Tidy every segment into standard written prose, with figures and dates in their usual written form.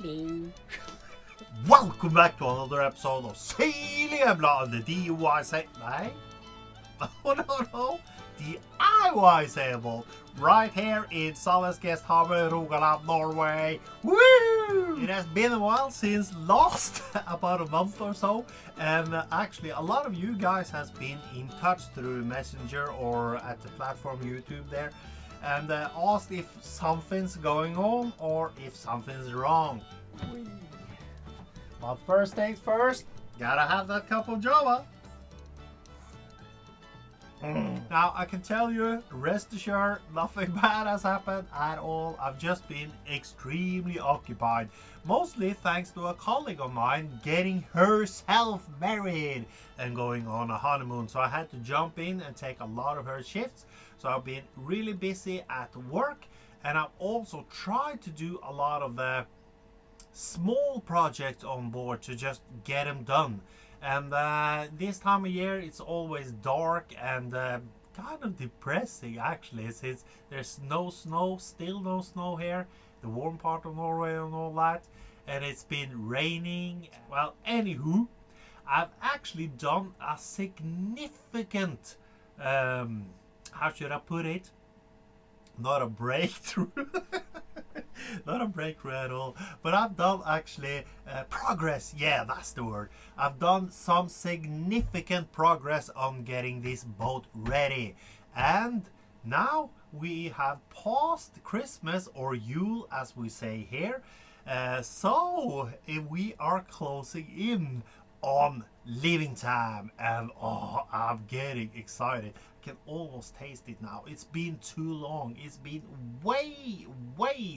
Hello. Welcome back to another episode of Sailing Embla on the DIY Sailboat. No. DIY Sailboat. Right here in Sandnes-Gesthavet, Rogaland, Norway. Woo! It has been a while since last, about a month or so. And actually a lot of you guys has been in touch through Messenger or at the platform YouTube there. And asked if something's going on or if something's wrong. But first things first, gotta have that cup of Java. Now I can tell you, rest assured, nothing bad has happened at all. I've just been extremely occupied, mostly thanks to a colleague of mine getting herself married and going on a honeymoon. So I had to jump in and take a lot of her shifts. So I've been really busy at work, and I've also tried to do a lot of the small projects on board to just get them done. And this time of year it's always dark and kind of depressing actually, since there's no snow, still no snow here, the warm part of Norway and all that, and it's been raining. Well, anywho, I've actually done a significant how should I put it, not a breakthrough not a breakthrough at all, but I've done actually progress. Yeah, that's the word. I've done some significant progress on getting this boat ready, and now we have passed Christmas, or Yule as we say here, so we are closing in on leaving time, and oh, I'm getting excited. I can almost taste it now. It's been too long. It's been way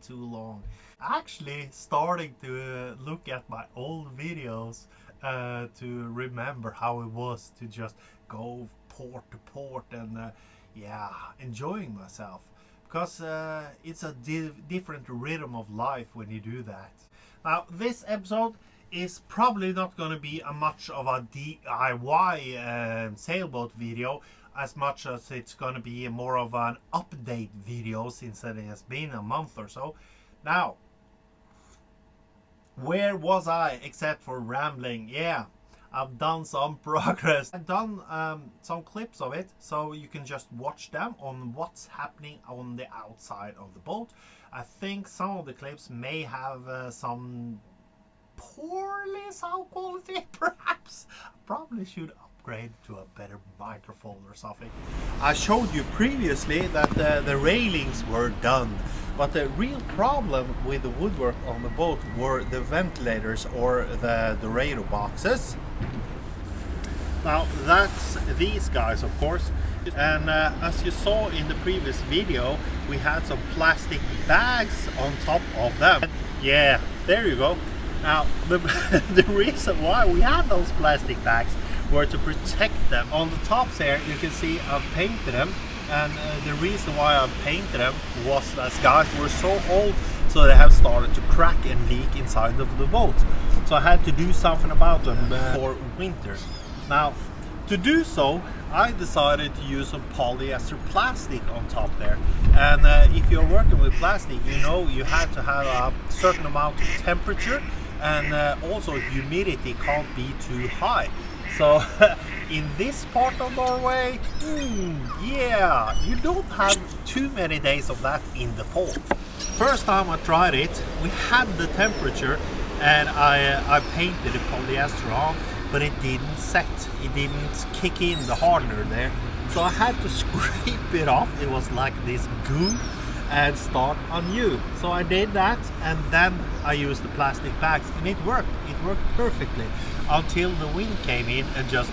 too long. Actually starting to look at my old videos to remember how it was to just go port to port and yeah, enjoying myself, because it's a different rhythm of life when you do that. Now this episode is probably not going to be much of a DIY sailboat video, as much as it's going to be more of an update video, since it has been a month or so. Now, where was I except for rambling? Yeah, I've done some progress. I've done some clips of it, so you can just watch them on what's happening on the outside of the boat. I think some of the clips may have some poorly sound quality, perhaps. I probably should upgrade to a better microphone or something. I showed you previously that the railings were done, but the real problem with the woodwork on the boat were the ventilators, or the radio boxes. Now that's these guys, of course, and as you saw in the previous video, we had some plastic bags on top of them. Yeah, there you go. Now, the reason why we had those plastic bags were to protect them. On the tops here, you can see I've painted them, and the reason why I've painted them was that guys were so old, so they have started to crack and leak inside of the boat. So I had to do something about them for winter. Now, to do so, I decided to use some polyester plastic on top there. And if you're working with plastic, you know you have to have a certain amount of temperature, and also humidity can't be too high. So in this part of Norway, yeah, you don't have too many days of that in the fall. First time I tried it, we had the temperature, and I painted the polyester on, but it didn't set. It didn't kick in the hardener there. So I had to scrape it off. It was like this goo, and start anew. So I did that, and then I used the plastic bags, and it worked. It worked perfectly until the wind came in and just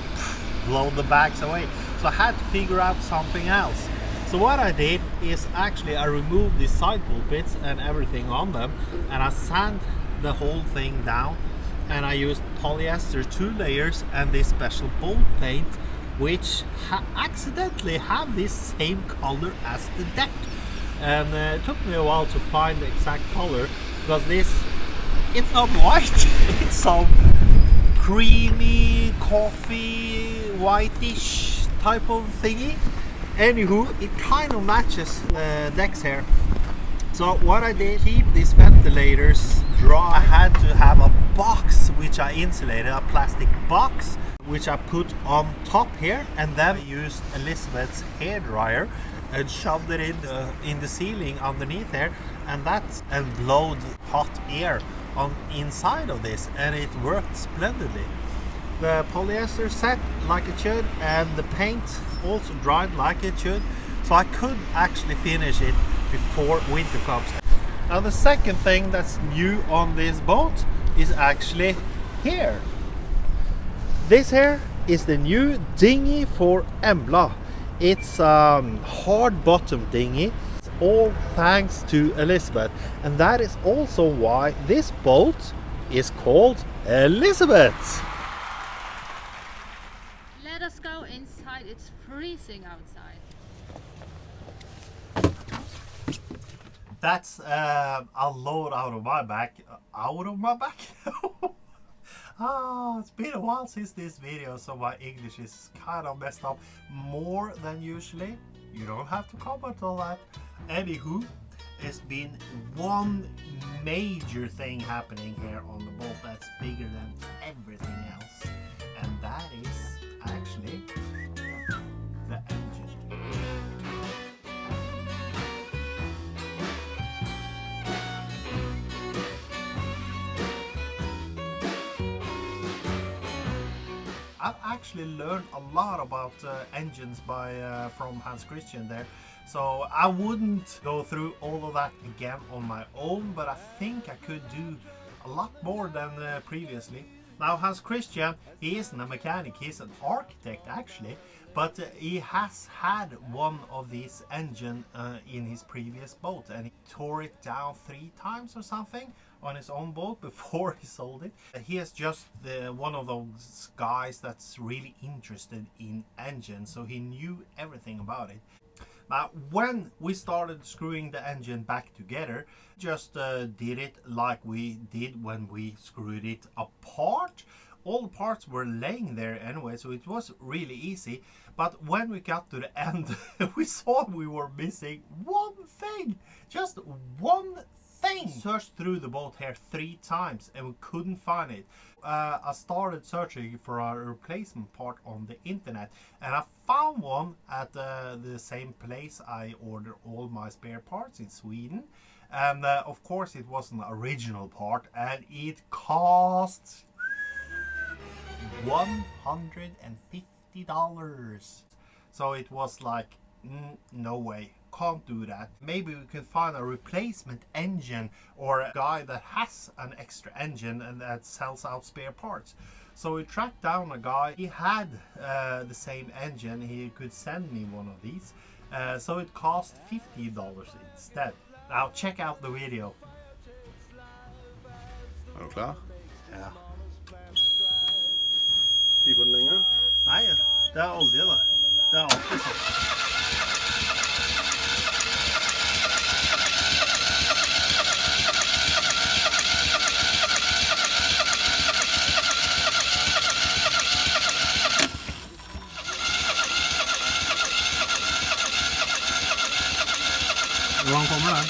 blew the bags away. So I had to figure out something else. So what I did is actually I removed the side pulpits and everything on them, and I sanded the whole thing down, and I used polyester 2 layers and this special boat paint, which accidentally have this same color as the deck. And it took me a while to find the exact color, because it's not white, it's some creamy coffee whitish type of thingy. Anywho, it kind of matches the decks here. So what I did, keep these ventilators dry, I had to have a box which I insulated, a plastic box which I put on top here, and then I used Elizabeth's hairdryer and shoved it in the ceiling underneath there, and blowed hot air on inside of this, and it worked splendidly. The polyester set like it should, and the paint also dried like it should, so I could actually finish it before winter comes. Now the second thing that's new on this boat is actually here. This here is the new dinghy for Embla. It's a hard bottom dinghy. It's all thanks to Elizabeth, and that is also why this boat is called Elizabeth. Let us go inside, it's freezing outside. That's a load out of my back. Out of my back? It's been a while since this video, so my English is kind of messed up more than usually. You don't have to comment on that. Anywho, it's been one major thing happening here on the boat that's bigger than everything else, and that is actually the engine. I've actually learned a lot about engines from Hans Christian there, so I wouldn't go through all of that again on my own, but I think I could do a lot more than previously. Now Hans Christian, he isn't a mechanic, he's an architect actually, but he has had one of these engines in his previous boat, and he tore it down 3 times or something on his own boat before he sold it. He is just one of those guys that's really interested in engines, so he knew everything about it. Now when we started screwing the engine back together, just did it like we did when we screwed it apart. All the parts were laying there anyway, so it was really easy. But when we got to the end, we saw we were missing one thing, just one thing. Searched through the boat here 3 times and we couldn't find it. I started searching for a replacement part on the internet, and I found one at the same place I order all my spare parts in Sweden. And of course it was an original part, and it cost $150. So it was like, no way, can't do that. Maybe we can find a replacement engine or a guy that has an extra engine and that sells out spare parts. So we tracked down a guy. He had the same engine. He could send me one of these. So it cost $50 instead. Now check out the video. Er du klar? Ja. Piper den længere? Nej, det er olje da. Det er alltid sånn. Hvordan kommer den?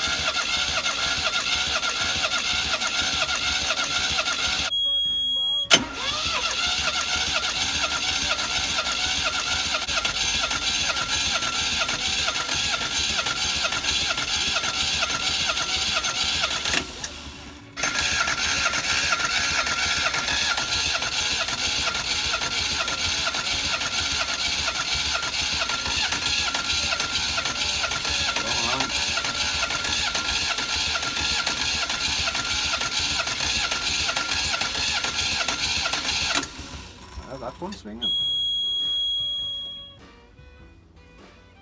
Ret rundt svingen.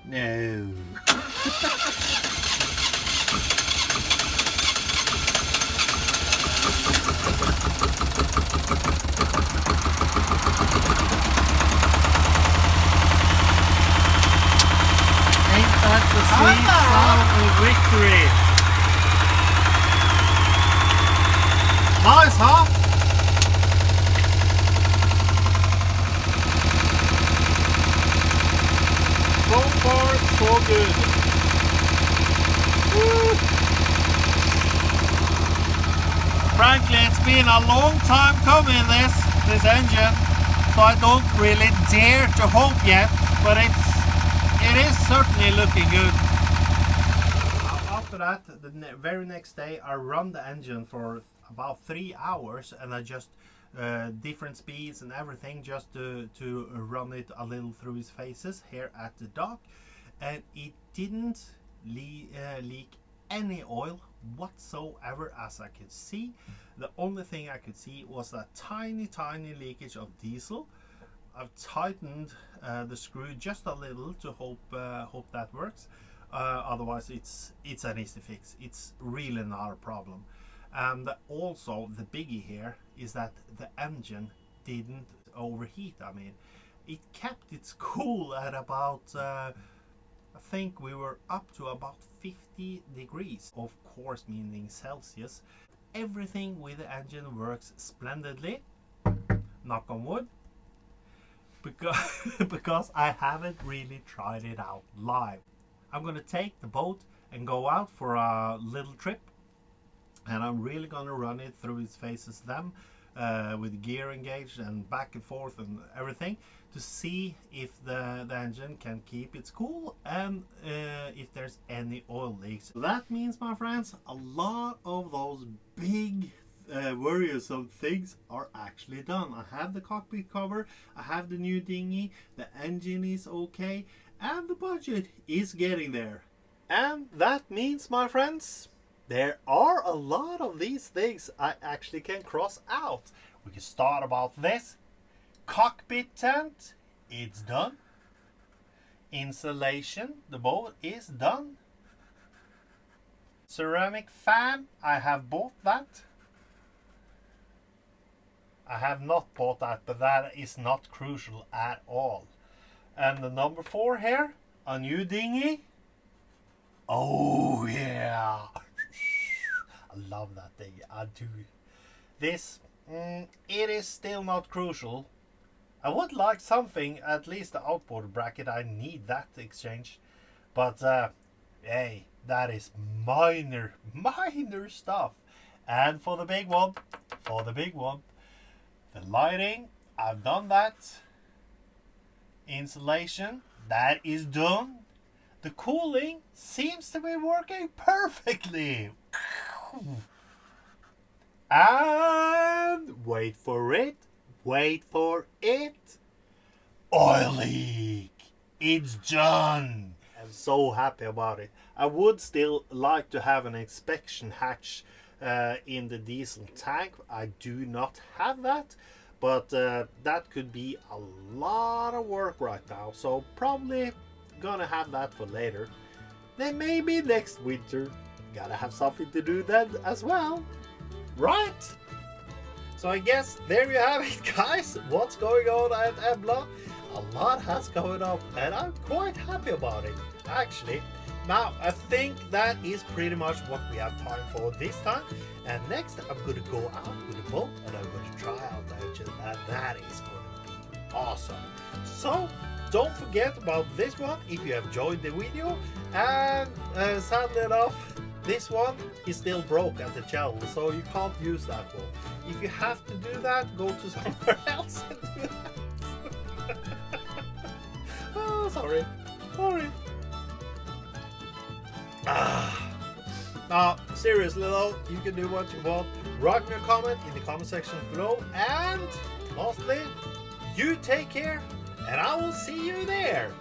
No. Ain't that the sweet sound of victory? Nice, huh? So far, so good. Woo. frankly, it's been a long time coming, this engine. So I don't really dare to hope yet, but it is certainly looking good. After that, the very next day, I run the engine for about 3 hours, and I just different speeds and everything just to run it a little through his phases here at the dock, and it didn't leak any oil whatsoever as I could see. The only thing I could see was a tiny leakage of diesel. I've tightened the screw just a little to hope that works. Otherwise it's an easy fix. It's really not a problem. And also the biggie here is that the engine didn't overheat. I mean, it kept its cool at about I think we were up to about 50 degrees, of course meaning Celsius. Everything with the engine works splendidly, knock on wood, because I haven't really tried it out live. I'm gonna take the boat and go out for a little trip, and I'm really gonna run it through its phases then, with gear engaged and back and forth and everything, to see if the engine can keep its cool and if there's any oil leaks. That means, my friends, a lot of those big worrisome things are actually done. I have the cockpit cover, I have the new dinghy, the engine is okay, and the budget is getting there. And that means, my friends, there are a lot of these things I actually can cross out. We can start about this. Cockpit tent, it's done. Insulation, the boat is done. Ceramic fan, I have bought that. I have not bought that, but that is not crucial at all. And the number 4 here, a new dinghy. Oh yeah, I love that thing, I do. This, it is still not crucial. I would like something, at least the outboard bracket, I need that to exchange. But hey, that is minor stuff. And for the big one, the lighting, I've done that. Insulation, that is done. The cooling seems to be working perfectly. And wait for it. Oil leak. It's done. I'm so happy about it. I would still like to have an inspection hatch in the diesel tank. I do not have that, but that could be a lot of work right now. So probably gonna have that for later. Then maybe next winter. Gotta have something to do then as well, right? So I guess there you have it, guys. What's going on at Embla? A lot has going on, and I'm quite happy about it, actually. Now, I think that is pretty much what we have time for this time. And next, I'm going to go out with the boat, and I'm going to try out the engine, and that is going to be awesome. So, don't forget about this one if you have enjoyed the video. And sadly enough, this one is still broke at the channel, so you can't use that one. If you have to do that, go to somewhere else and do that. Oh, sorry. Now, seriously though, you can do what you want. Write me a comment in the comment section below. And lastly, you take care, and I will see you there.